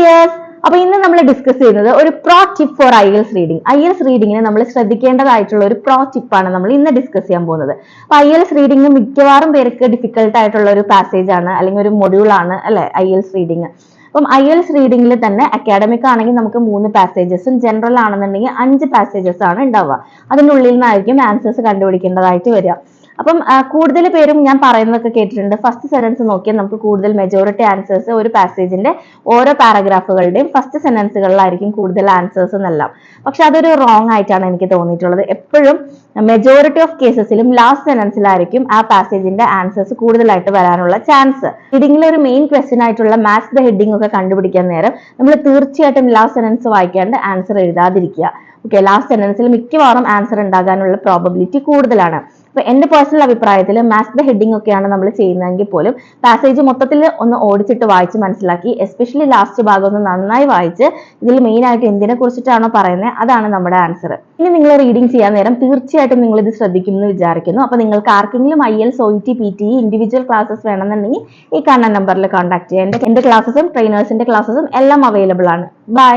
Dears, അപ്പൊ ഇന്ന് നമ്മൾ ഡിസ്കസ് ചെയ്യുന്നത് ഒരു pro tip four IELTS reading. IELTS റീഡിങ്ങിന് നമ്മൾ ശ്രദ്ധിക്കേണ്ടതായിട്ടുള്ള ഒരു പ്രോ ടിപ്പാണ് നമ്മൾ ഇന്ന് ഡിസ്കസ് ചെയ്യാൻ പോകുന്നത്. അപ്പൊ IELTS റീഡിംഗ് മിക്കവാറും പേർക്ക് ഡിഫിക്കൽട്ട് ആയിട്ടുള്ള ഒരു പാസേജ് ആണ്, അല്ലെങ്കിൽ ഒരു മൊഡ്യൂൾ ആണ് അല്ലെ IELTS റീഡിംഗ്. അപ്പം IELTS റീഡിംഗിൽ തന്നെ അക്കാഡമിക് ആണെങ്കിൽ നമുക്ക് 3 പാസേജസും, ജനറൽ ആണെന്നുണ്ടെങ്കിൽ 5 പാസേജസ് ആണ് ഉണ്ടാവുക. അതിനുള്ളിൽ നിന്നായിരിക്കും ആൻസേഴ്സ് കണ്ടുപിടിക്കേണ്ടതായിട്ട് വരിക. അപ്പം കൂടുതൽ പേരും ഞാൻ പറയുന്നതൊക്കെ കേട്ടിട്ടുണ്ട്, ഫസ്റ്റ് സെന്റൻസ് നോക്കിയാൽ നമുക്ക് കൂടുതൽ മെജോറിറ്റി ആൻസേഴ്സ് ഒരു പാസേജിന്റെ ഓരോ പാരഗ്രാഫുകളുടെയും ഫസ്റ്റ് സെന്റൻസുകളിലായിരിക്കും കൂടുതൽ ആൻസേഴ്സ് എന്നെല്ലാം. പക്ഷെ അതൊരു റോങ് ആയിട്ടാണ് എനിക്ക് തോന്നിയിട്ടുള്ളത്. എപ്പോഴും മെജോറിറ്റി ഓഫ് കേസസിലും ലാസ്റ്റ് സെന്റൻസിലായിരിക്കും ആ പാസേജിന്റെ ആൻസേഴ്സ് കൂടുതലായിട്ട് വരാനുള്ള ചാൻസ്. റീഡിംഗിലെ ഒരു മെയിൻ ക്വസ്റ്റ്യൻ ആയിട്ടുള്ള മാച്ച് ദ ഹെഡിങ് ഒക്കെ കണ്ടുപിടിക്കാൻ നേരം നമ്മൾ തീർച്ചയായിട്ടും ലാസ്റ്റ് സെന്റൻസ് വായിക്കാണ്ട് ആൻസർ എഴുതാതിരിക്കുക. ഓക്കെ, ലാസ്റ്റ് സെന്റൻസിൽ മിക്കവാറും ആൻസർ ഉണ്ടാകാനുള്ള പ്രോബബിലിറ്റി കൂടുതലാണ്. അപ്പൊ എന്റെ പേഴ്സണൽ അഭിപ്രായത്തിൽ മാച്ച് ദ ഹെഡിങ് ഒക്കെയാണ് നമ്മൾ ചെയ്യുന്നതെങ്കിൽ പോലും പാസേജ് മൊത്തത്തിൽ ഒന്ന് ഓടിച്ചിട്ട് വായിച്ച് മനസ്സിലാക്കി, എസ്പെഷ്യലി ലാസ്റ്റ് ഭാഗം ഒന്ന് നന്നായി വായിച്ച് ഇതിൽ മെയിൻ ആയിട്ട് എന്തിനെ കുറിച്ചിട്ടാണോ പറയുന്നത് അതാണ് നമ്മുടെ ആൻസർ. ഇനി നിങ്ങൾ റീഡിംഗ് ചെയ്യാൻ നേരം തീർച്ചയായിട്ടും നിങ്ങൾ ഇത് ശ്രദ്ധിക്കും എന്ന് വിചാരിക്കുന്നു. അപ്പൊ നിങ്ങൾക്ക് ആർക്കെങ്കിലും IELTS, OET, PTE individual classes വേണമെന്നുണ്ടെങ്കിൽ ഈ കാണുന്ന നമ്പറിൽ കോൺടാക്ട് ചെയ്യാം. എന്റെ ക്ലാസ്സസും ട്രെയിനേഴ്സിന്റെ ക്ലാസ്സസും എല്ലാം അവൈലബിൾ ആണ്. ബൈ.